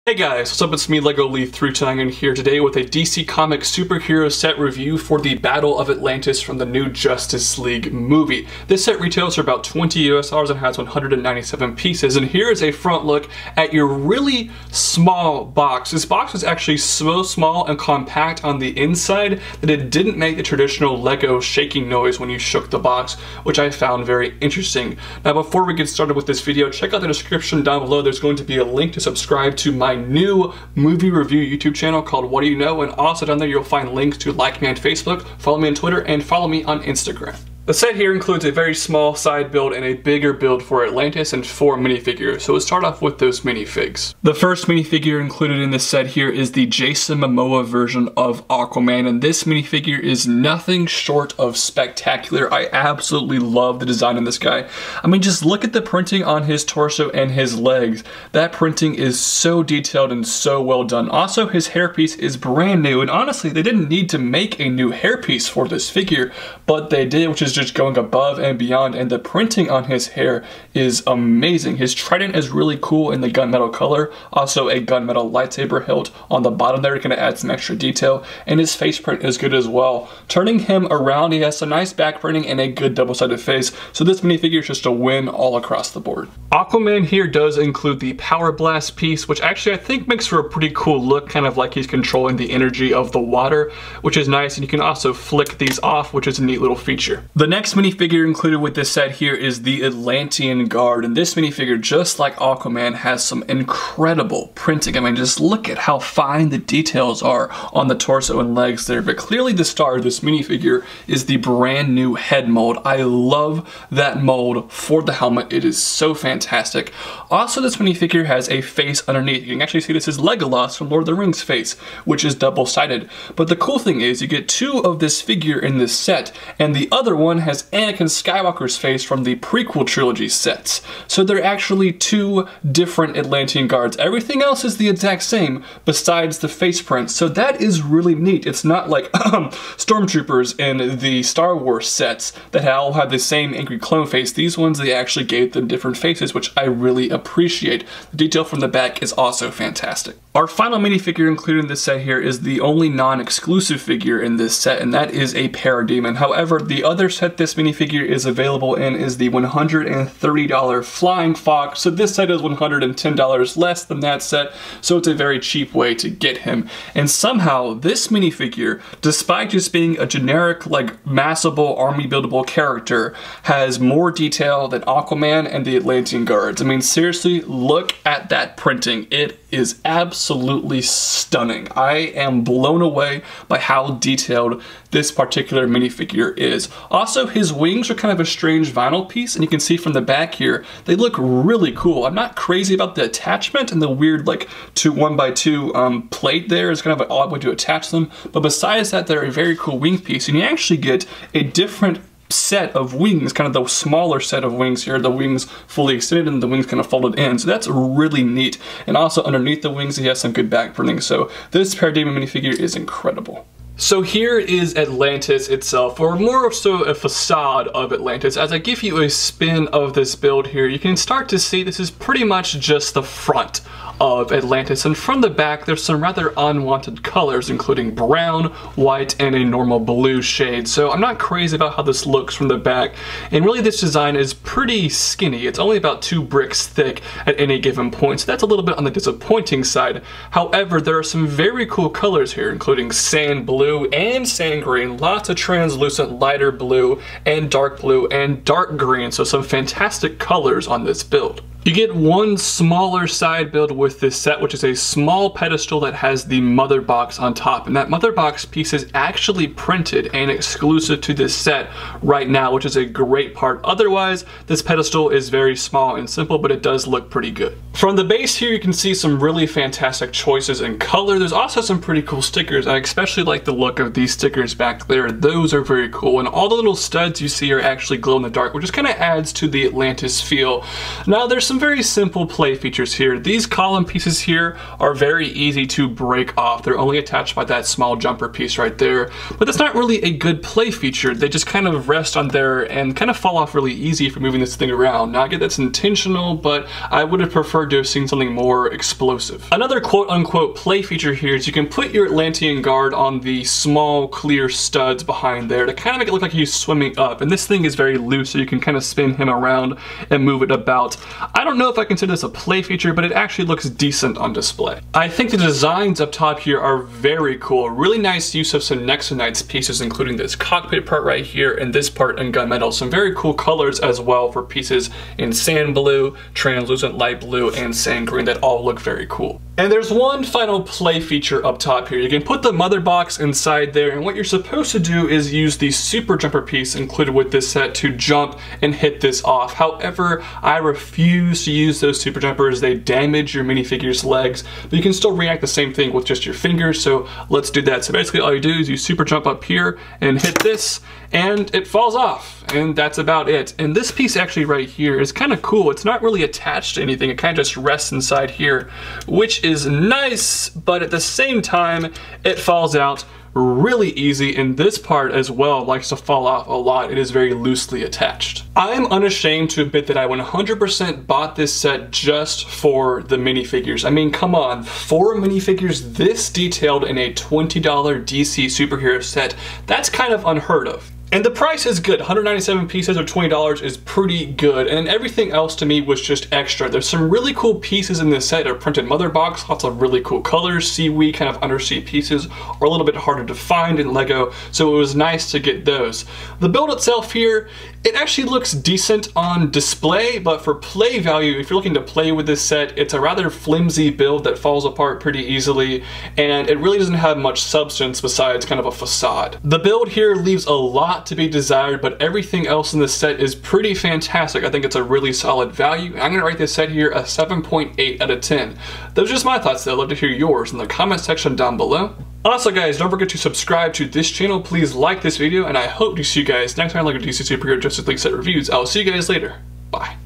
Hey guys, what's up? It's me, Lego Lee 329 here today with a DC Comics superhero set review for the Battle of Atlantis from the new Justice League movie. This set retails for about $20 US and has 197 pieces, and here is a front look at your really small box. This box is actually so small and compact on the inside that it didn't make the traditional Lego shaking noise when you shook the box, which I found very interesting. Now before we get started with this video, check out the description down below. There's going to be a link to subscribe to my new movie review YouTube channel called What Do You Know, and also down there you'll find links to like me on Facebook, follow me on Twitter, and follow me on Instagram. The set here includes a very small side build and a bigger build for Atlantis and 4 minifigures, so let's start off with those minifigs. The first minifigure included in this set here is the Jason Momoa version of Aquaman, and this minifigure is nothing short of spectacular. I absolutely love the design of this guy. I mean, just look at the printing on his torso and his legs. That printing is so detailed and so well done. Also, his hairpiece is brand new, and honestly, they didn't need to make a new hairpiece for this figure, but they did, which is just going above and beyond, and the printing on his hair is amazing. His trident is really cool in the gunmetal color, also a gunmetal lightsaber hilt on the bottom there, going to add some extra detail, and his face print is good as well. Turning him around, he has some nice back printing and a good double-sided face, so this minifigure is just a win all across the board. Aquaman here does include the Power Blast piece, which actually I think makes for a pretty cool look, kind of like he's controlling the energy of the water, which is nice, and you can also flick these off, which is a neat little feature. The next minifigure included with this set here is the Atlantean Guard, and this minifigure, just like Aquaman, has some incredible printing. I mean, just look at how fine the details are on the torso and legs there, but clearly the star of this minifigure is the brand new head mold. I love that mold for the helmet. It is so fantastic. Also, this minifigure has a face underneath. You can actually see this is Legolas from Lord of the Rings face, which is double-sided. But the cool thing is you get 2 of this figure in this set, and the other one has Anakin Skywalker's face from the prequel trilogy sets. So they're actually 2 different Atlantean Guards. Everything else is the exact same besides the face print, so that is really neat. It's not like stormtroopers in the Star Wars sets that all have the same angry clone face. These ones, they actually gave them different faces, which I really appreciate. The detail from the back is also fantastic. Our final minifigure included in this set here is the only non-exclusive figure in this set, and that is a Parademon. However, the other set this minifigure is available in is the $130 Flying Fox, so this set is $110 less than that set, so it's a very cheap way to get him. And somehow, this minifigure, despite just being a generic, like, massable, army-buildable character, has more detail than Aquaman and the Atlantean Guards. I mean, seriously, look at that printing. It is absolutely stunning. I am blown away by how detailed this particular minifigure is. Also, his wings are kind of a strange vinyl piece, and you can see from the back here, they look really cool. I'm not crazy about the attachment and the weird, like, 1x2 plate there is kind of an odd way to attach them, but besides that, they're a very cool wing piece, and you actually get a different set of wings, kind of the smaller set of wings here, the wings fully extended and the wings kind of folded in, so that's really neat. And also underneath the wings he has some good back printing, so this Parademon minifigure is incredible. So here is Atlantis itself, or more so a facade of Atlantis. As I give you a spin of this build here, you can start to see this is pretty much just the front of Atlantis, and from the back there's some rather unwanted colors, including brown, white, and a normal blue shade. So I'm not crazy about how this looks from the back, and really this design is pretty skinny. It's only about 2 bricks thick at any given point, so that's a little bit on the disappointing side. However, there are some very cool colors here, including sand blue and sand green, lots of translucent lighter blue and dark green, so some fantastic colors on this build. You get one smaller side build with this set, which is a small pedestal that has the mother box on top, and that mother box piece is actually printed and exclusive to this set right now, which is a great part. Otherwise, this pedestal is very small and simple, but it does look pretty good. From the base here, you can see some really fantastic choices in color. There's also some pretty cool stickers. I especially like the look of these stickers back there. Those are very cool, and all the little studs you see are actually glow in the dark, which just kind of adds to the Atlantis feel. Now, there's some some very simple play features here. These column pieces here are very easy to break off. They're only attached by that small jumper piece right there, but that's not really a good play feature. They just kind of rest on there and kind of fall off really easy for moving this thing around. Now I get that's intentional, but I would have preferred to have seen something more explosive. Another quote-unquote play feature here is you can put your Atlantean Guard on the small clear studs behind there to kind of make it look like he's swimming up, and this thing is very loose so you can kind of spin him around and move it about. I don't know if I consider this a play feature, but it actually looks decent on display. I think the designs up top here are very cool. Really nice use of some Nexonites pieces, including this cockpit part right here and this part in gunmetal. Some very cool colors as well for pieces in sand blue, translucent light blue, and sand green that all look very cool. And there's one final play feature up top here. You can put the mother box inside there, and what you're supposed to do is use the super jumper piece included with this set to jump and hit this off. However, I refuse to use those super jumpers. They damage your minifigure's legs, but you can still react the same thing with just your fingers, so let's do that. So basically all you do is you super jump up here and hit this, and it falls off, and that's about it. And this piece actually right here is kind of cool. It's not really attached to anything. It kind of just rests inside here, which is nice, but at the same time, it falls out really easy, and this part as well likes to fall off a lot. It is very loosely attached. I am unashamed to admit that I 100% bought this set just for the minifigures. I mean, come on, 4 minifigures this detailed in a $20 DC superhero set, that's kind of unheard of. And the price is good. 197 pieces or $20 is pretty good, and everything else to me was just extra. There's some really cool pieces in this set. A printed mother box, lots of really cool colors. Seaweed, kind of undersea pieces are a little bit harder to find in Lego, so it was nice to get those. The build itself here, it actually looks decent on display, but for play value, if you're looking to play with this set, it's a rather flimsy build that falls apart pretty easily, and it really doesn't have much substance besides kind of a facade. The build here leaves a lot to be desired, but everything else in this set is pretty fantastic. I think it's a really solid value. I'm gonna rate this set here a 7.8 out of 10. Those are just my thoughts though. I'd love to hear yours in the comment section down below. Also guys, don't forget to subscribe to this channel. Please like this video, and I hope to see you guys next time like a DC Superhero Justice League set reviews. I'll see you guys later. Bye.